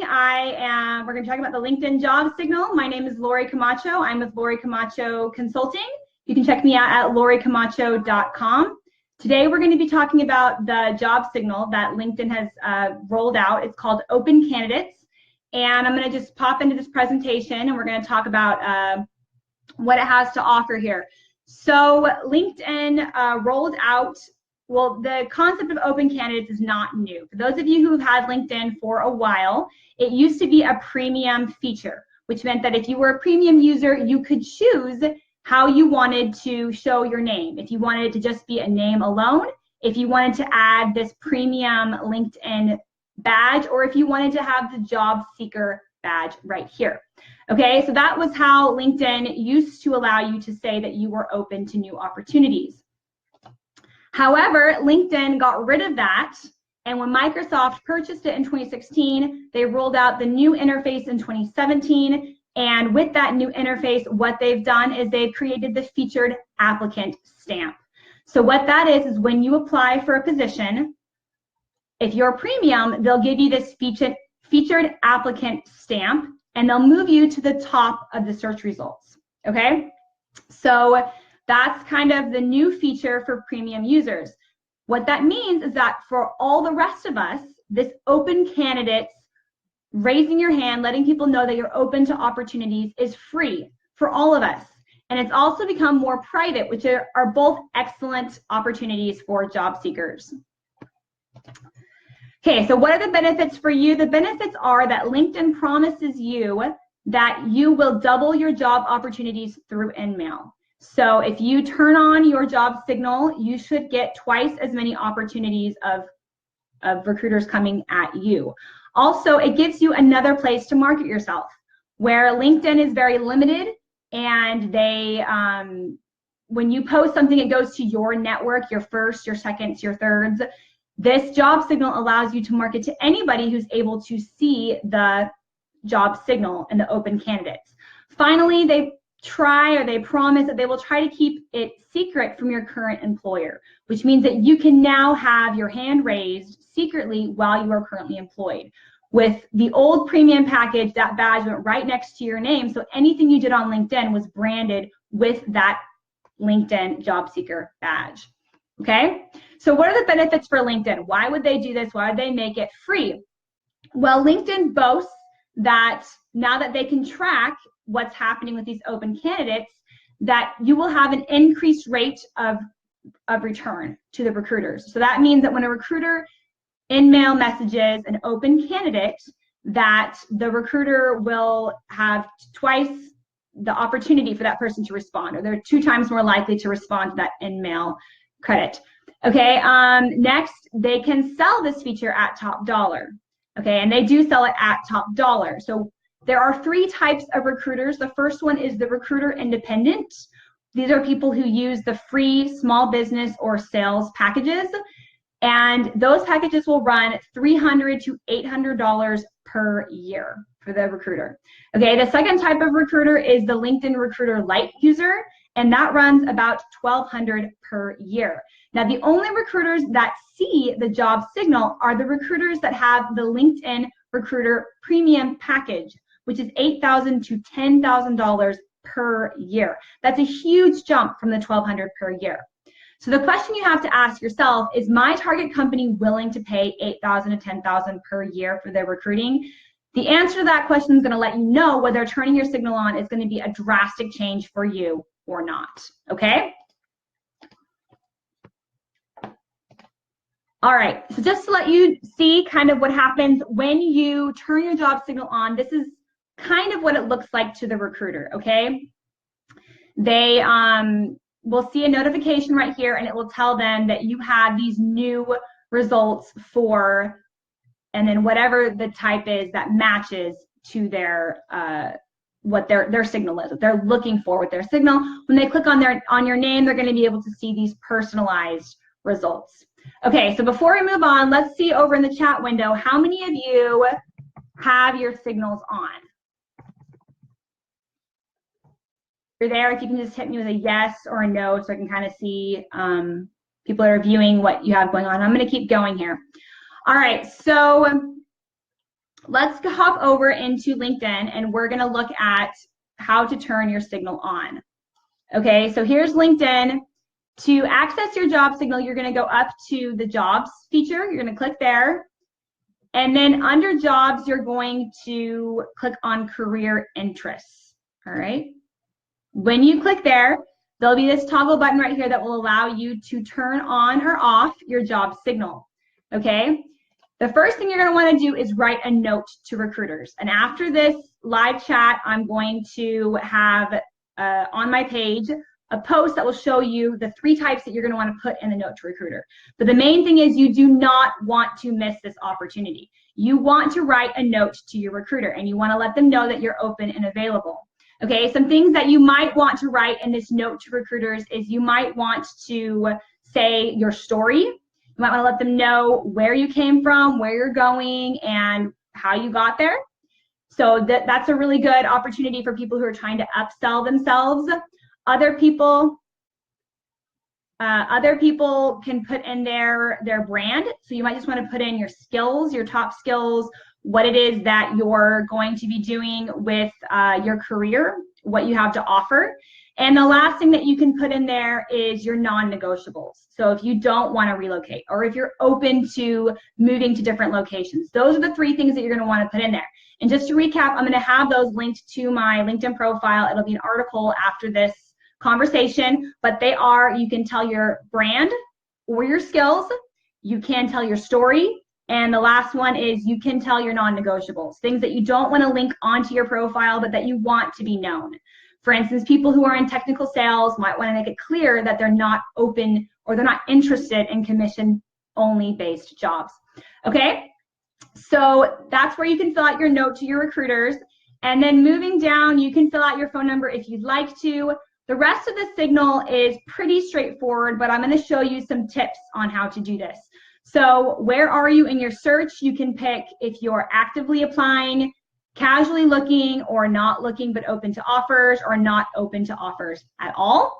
We're going to talk about the LinkedIn job signal. My name is Lori Camacho. I'm with Lori Camacho Consulting. You can check me out at loricamacho.com. Today, we're going to be talking about the job signal that LinkedIn has rolled out. It's called Open Candidates. And I'm going to just pop into this presentation and we're going to talk about what it has to offer here. So LinkedIn rolled out, well, the concept of open candidates is not new. For those of you who've had LinkedIn for a while, it used to be a premium feature, which meant that if you were a premium user, you could choose how you wanted to show your name. If you wanted it to just be a name alone, if you wanted to add this premium LinkedIn badge, or if you wanted to have the job seeker badge right here. Okay, so that was how LinkedIn used to allow you to say that you were open to new opportunities. However, LinkedIn got rid of that, and when Microsoft purchased it in 2016, they rolled out the new interface in 2017, and with that new interface, what they've done is they've created the featured applicant stamp. So what that is when you apply for a position, if you're premium, they'll give you this featured applicant stamp, and they'll move you to the top of the search results, okay? So that's kind of the new feature for premium users. What that means is that for all the rest of us, this open candidates, raising your hand, letting people know that you're open to opportunities is free for all of us. And it's also become more private, which are both excellent opportunities for job seekers. Okay, so what are the benefits for you? The benefits are that LinkedIn promises you that you will double your job opportunities through InMail. So if you turn on your job signal, you should get twice as many opportunities of recruiters coming at you. Also, it gives you another place to market yourself, where LinkedIn is very limited, and they, when you post something, it goes to your network, your first, your seconds, your thirds. This job signal allows you to market to anybody who's able to see the job signal and the open candidates. Finally, they promise that they will try to keep it secret from your current employer, which means that you can now have your hand raised secretly while you are currently employed. With the old premium package, that badge went right next to your name, so anything you did on LinkedIn was branded with that LinkedIn job seeker badge. Okay, so what are the benefits for LinkedIn? Why would they do this? Why would they make it free? Well, LinkedIn boasts that now that they can track what's happening with these open candidates, that you will have an increased rate of return to the recruiters. So that means that when a recruiter InMail messages an open candidate, that the recruiter will have twice the opportunity for that person to respond, or they're 2 times more likely to respond to that InMail credit. Okay, next, they can sell this feature at top dollar. Okay, and they do sell it at top dollar. So there are 3 types of recruiters. The first one is the recruiter independent. These are people who use the free small business or sales packages, and those packages will run $300 to $800 per year for the recruiter. Okay, the second type of recruiter is the LinkedIn Recruiter Lite user, and that runs about $1,200 per year. Now, the only recruiters that see the job signal are the recruiters that have the LinkedIn Recruiter Premium package, which is $8,000 to $10,000 per year. That's a huge jump from the $1,200 per year. So the question you have to ask yourself is, my target company willing to pay $8,000 to $10,000 per year for their recruiting? The answer to that question is going to let you know whether turning your signal on is going to be a drastic change for you or not, okay? All right, so just to let you see kind of what happens when you turn your job signal on, this is kind of what it looks like to the recruiter, okay? They will see a notification right here, and it will tell them that you have these new results for, and then whatever the type is that matches to their what their signal is, what they're looking for with their signal. When they click on your name, they're going to be able to see these personalized results. Okay, so before we move on, let's see over in the chat window, how many of you have your signals on? If you're there, if you can just hit me with a yes or a no so I can kind of see people are viewing what you have going on. I'm going to keep going here. All right, so let's hop over into LinkedIn and we're going to look at how to turn your signal on. Okay, so here's LinkedIn. To access your job signal, you're going to go up to the jobs feature. You're going to click there. And then under jobs, you're going to click on career interests. All right. When you click there, there'll be this toggle button right here that will allow you to turn on or off your job signal. Okay. The first thing you're going to want to do is write a note to recruiters. And after this live chat, I'm going to have on my page a post that will show you the 3 types that you're going to want to put in the note to recruiter. But the main thing is you do not want to miss this opportunity. You want to write a note to your recruiter and you want to let them know that you're open and available. Okay, some things that you might want to write in this note to recruiters is you might want to say your story. You might want to let them know where you came from, where you're going, and how you got there. So that's a really good opportunity for people who are trying to upsell themselves. Other people can put in their brand. So you might just want to put in your skills, your top skills, what it is that you're going to be doing with your career, what you have to offer. And the last thing that you can put in there is your non-negotiables. So if you don't want to relocate or if you're open to moving to different locations, those are the 3 things that you're going to want to put in there. And just to recap, I'm going to have those linked to my LinkedIn profile. It'll be an article after this conversation, but they are, you can tell your brand or your skills, you can tell your story, and the last one is you can tell your non-negotiables, things that you don't want to link onto your profile, but that you want to be known. For instance, people who are in technical sales might want to make it clear that they're not open or they're not interested in commission-only based jobs. Okay, so that's where you can fill out your note to your recruiters. And then moving down, you can fill out your phone number if you'd like to. The rest of the signal is pretty straightforward, but I'm going to show you some tips on how to do this. So where are you in your search? You can pick if you're actively applying, casually looking, or not looking but open to offers, or not open to offers at all.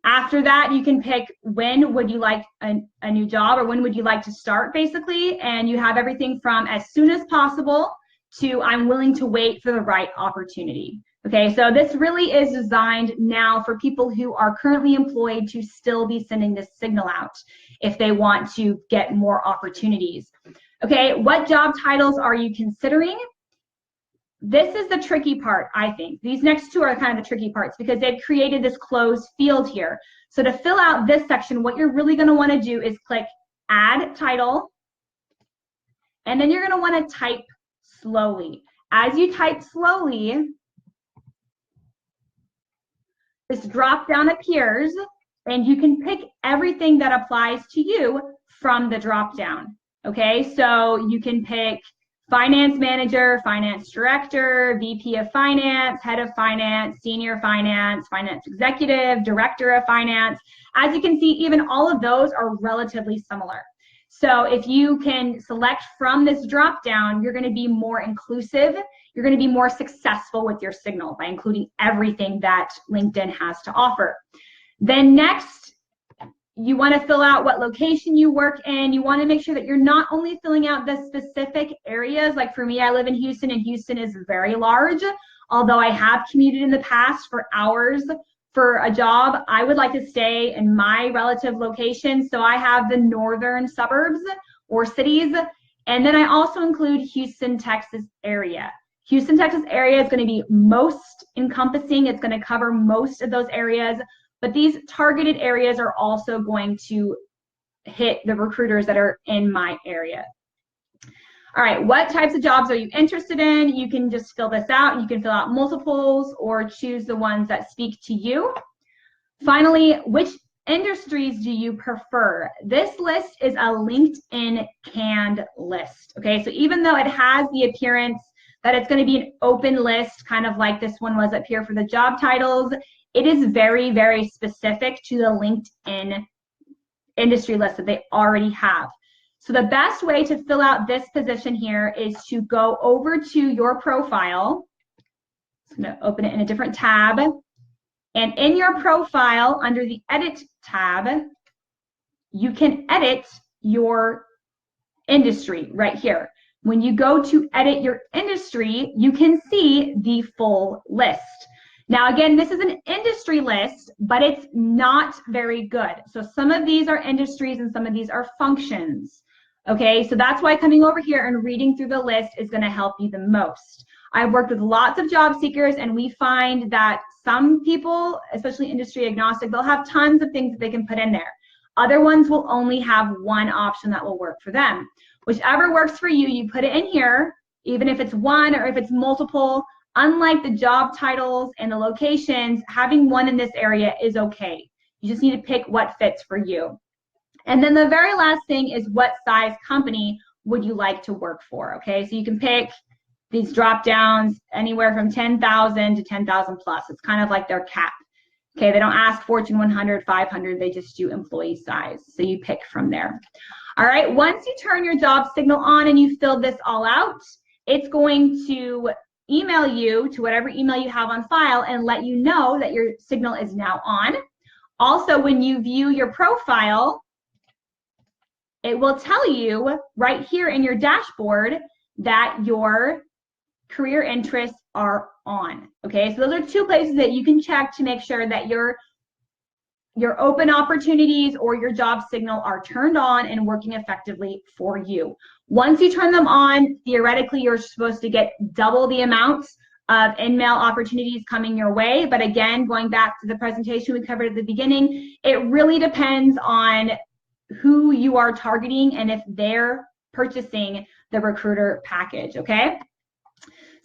After that, you can pick when would you like a new job, or when would you like to start, basically. And you have everything from as soon as possible to I'm willing to wait for the right opportunity. Okay, so this really is designed now for people who are currently employed to still be sending this signal out if they want to get more opportunities. Okay, what job titles are you considering? This is the tricky part, I think. These next 2 are kind of the tricky parts because they've created this closed field here. So to fill out this section, what you're really going to want to do is click Add Title, and then you're going to want to type slowly. As you type slowly, this drop down appears and you can pick everything that applies to you from the drop down. Okay, so you can pick finance manager, finance director, VP of finance, head of finance, senior finance, finance executive, director of finance. As you can see, even all of those are relatively similar. So if you can select from this drop down, you're going to be more inclusive. You're going to be more successful with your signal by including everything that LinkedIn has to offer. Then next, you want to fill out what location you work in. You want to make sure that you're not only filling out the specific areas. Like for me, I live in Houston, and Houston is very large. Although I have commuted in the past for hours for a job, I would like to stay in my relative location. So I have the northern suburbs or cities. And then I also include Houston, Texas area. Houston, Texas area is going to be most encompassing. It's going to cover most of those areas. But these targeted areas are also going to hit the recruiters that are in my area. All right, what types of jobs are you interested in? You can just fill this out. You can fill out multiples or choose the ones that speak to you. Finally, which industries do you prefer? This list is a LinkedIn canned list. Okay, so even though it has the appearance that it's going to be an open list, kind of like this one was up here for the job titles, it is very, very specific to the LinkedIn industry list that they already have. So the best way to fill out this position here is to go over to your profile. I'm going to open it in a different tab. And in your profile, under the Edit tab, you can edit your industry right here. When you go to edit your industry, you can see the full list. Now, again, this is an industry list, but it's not very good. So some of these are industries and some of these are functions. Okay, so that's why coming over here and reading through the list is going to help you the most. I've worked with lots of job seekers, and we find that some people, especially industry agnostic, they'll have tons of things that they can put in there. Other ones will only have one option that will work for them. Whichever works for you, you put it in here, even if it's one or if it's multiple. Unlike the job titles and the locations, having one in this area is okay. You just need to pick what fits for you. And then the very last thing is, what size company would you like to work for? Okay, so you can pick these drop downs anywhere from 10,000 to 10,000 plus. It's kind of like their cap. Okay, they don't ask Fortune 100, 500, they just do employee size. So you pick from there. All right, once you turn your job signal on and you fill this all out, it's going to email you to whatever email you have on file and let you know that your signal is now on. Also, when you view your profile, it will tell you right here in your dashboard that your career interests are on. Okay, so those are two places that you can check to make sure that your open opportunities or your job signal are turned on and working effectively for you. Once you turn them on, theoretically, you're supposed to get double the amount of in-mail opportunities coming your way. But again, going back to the presentation we covered at the beginning, it really depends on who you are targeting and if they're purchasing the recruiter package, okay?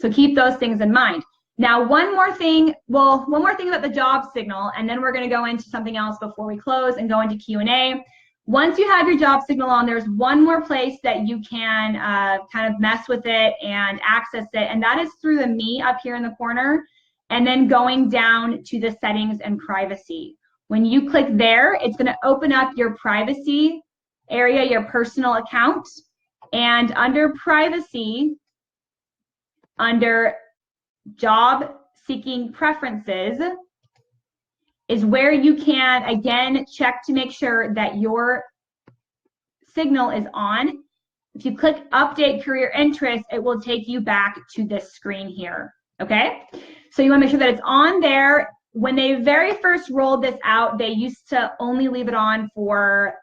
So keep those things in mind. Now, one more thing about the job signal, and then we're going to go into something else before we close and go into Q&A. Once you have your job signal on, there's one more place that you can kind of mess with it and access it, and that is through the Me up here in the corner, and then going down to the settings and privacy. When you click there, it's going to open up your privacy area, your personal account, and under privacy, under job seeking preferences, is where you can again check to make sure that your signal is on. If you click update career interest, it will take you back to this screen here. Okay, so you want to make sure that it's on there. When they very first rolled this out, they used to only leave it on for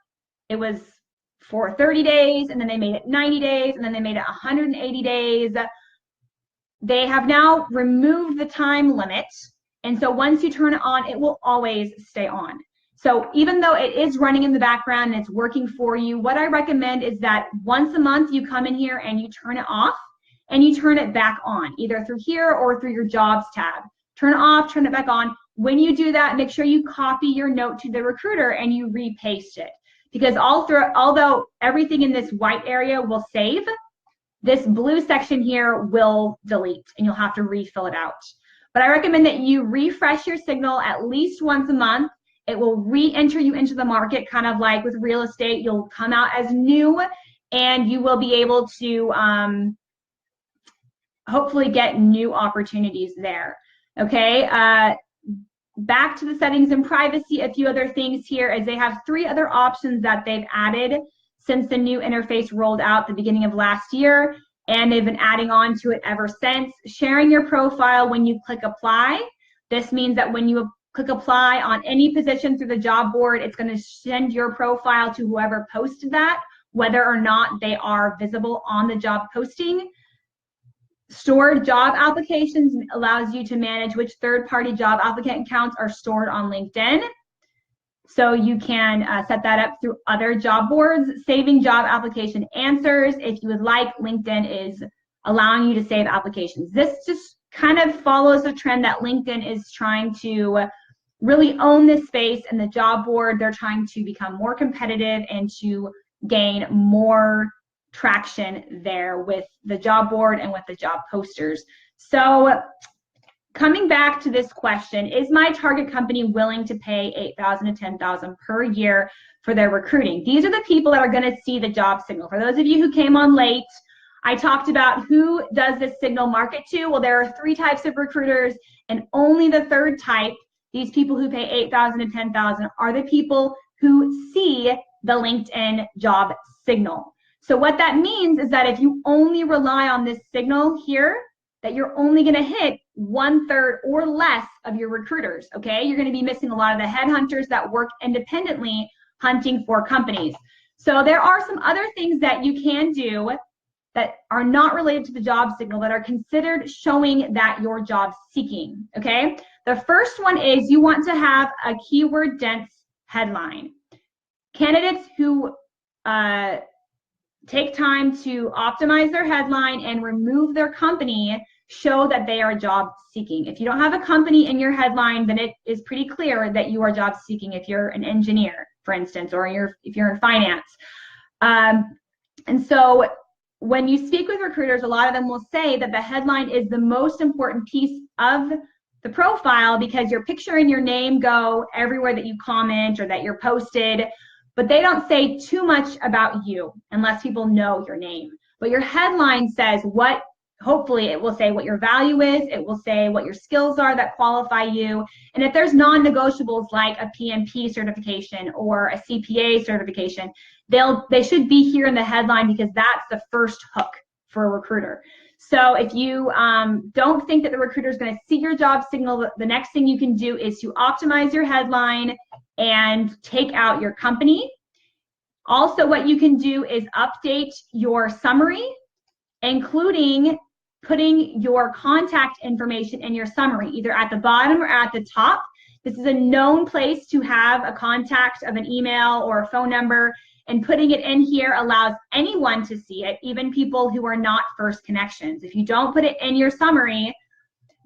30 days, and then they made it 90 days, and then they made it 180 days. They have now removed the time limit, and so once you turn it on, it will always stay on. So even though it is running in the background and it's working for you, what I recommend is that once a month you come in here and you turn it off and you turn it back on, either through here or through your jobs tab. Turn it off, turn it back on. When you do that, make sure you copy your note to the recruiter and you repaste it. Because although everything in this white area will save, this blue section here will delete and you'll have to refill it out. But I recommend that you refresh your signal at least once a month. It will re-enter you into the market, kind of like with real estate. You'll come out as new and you will be able to hopefully get new opportunities there. Okay, back to the settings and privacy, a few other things here is they have 3 other options that they've added since the new interface rolled out at the beginning of last year, and they've been adding on to it ever since. Sharing your profile when you click apply. This means that when you click apply on any position through the job board, it's going to send your profile to whoever posted that, whether or not they are visible on the job posting. Stored job applications allows you to manage which third-party job applicant accounts are stored on LinkedIn. So you can set that up through other job boards. Saving job application answers. If you would like, LinkedIn is allowing you to save applications. This just kind of follows the trend that LinkedIn is trying to really own this space, and the job board, they're trying to become more competitive and to gain more traction there with the job board and with the job posters. So coming back to this question, is my target company willing to pay $8,000 to $10,000 per year for their recruiting? These are the people that are going to see the job signal. For those of you who came on late, I talked about who does this signal market to. Well, there are 3 types of recruiters, and only the third type, these people who pay $8,000 to $10,000, are the people who see the LinkedIn job signal. So what that means is that if you only rely on this signal here, that you're only going to hit 1/3 or less of your recruiters, okay? You're going to be missing a lot of the headhunters that work independently hunting for companies. So there are some other things that you can do that are not related to the job signal that are considered showing that you're job seeking, okay? The first one is you want to have a keyword dense headline. Candidates who take time to optimize their headline and remove their company show that they are job seeking. If you don't have a company in your headline, then it is pretty clear that you are job seeking if you're an engineer, for instance, or if you're in finance. And so when you speak with recruiters, a lot of them will say that the headline is the most important piece of the profile because your picture and your name go everywhere that you comment or that you're posted, but they don't say too much about you unless people know your name. But your headline says what, hopefully it will say what your value is, it will say what your skills are that qualify you, and if there's non-negotiables like a PMP certification or a CPA certification, they should be here in the headline because that's the first hook for a recruiter. So if you don't think that the recruiter is going to see your job signal, the next thing you can do is to optimize your headline and take out your company. Also, what you can do is update your summary, including putting your contact information in your summary, either at the bottom or at the top. This is a known place to have a contact of an email or a phone number, and putting it in here allows anyone to see it, even people who are not first connections. If you don't put it in your summary,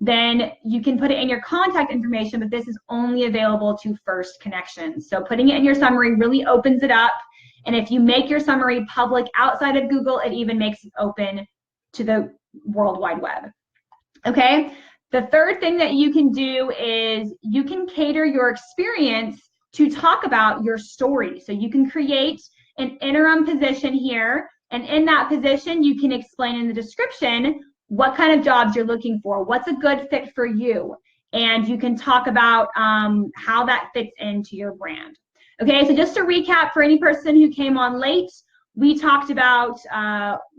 then you can put it in your contact information, but this is only available to first connections. So putting it in your summary really opens it up. And if you make your summary public outside of Google, it even makes it open to the World Wide Web. Okay, the third thing that you can do is you can cater your experience to talk about your story. So you can create an interim position here, and in that position, you can explain in the description what kind of jobs you're looking for, what's a good fit for you, and you can talk about how that fits into your brand. Okay, so just to recap for any person who came on late, we talked about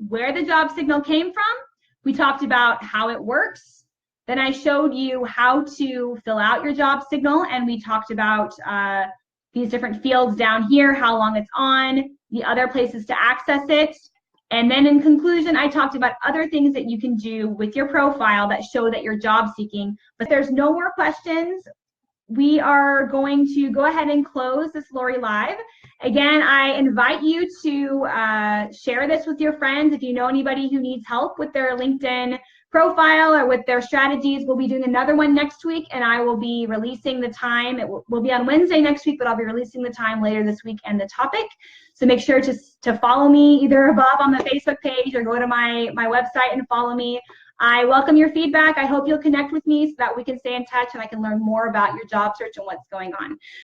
where the job signal came from. We talked about how it works. Then I showed you how to fill out your job signal, and we talked about these different fields down here, how long it's on, the other places to access it. And then in conclusion, I talked about other things that you can do with your profile that show that you're job seeking. But there's no more questions. We are going to go ahead and close this Lori Live. Again, I invite you to share this with your friends. If you know anybody who needs help with their LinkedIn profile or with their strategies, we'll be doing another one next week, and I will be releasing the time. It will be on Wednesday next week, but I'll be releasing the time later this week and the topic. So make sure to follow me either above on the Facebook page or go to my website and follow me. I welcome your feedback. I hope you'll connect with me so that we can stay in touch and I can learn more about your job search and what's going on.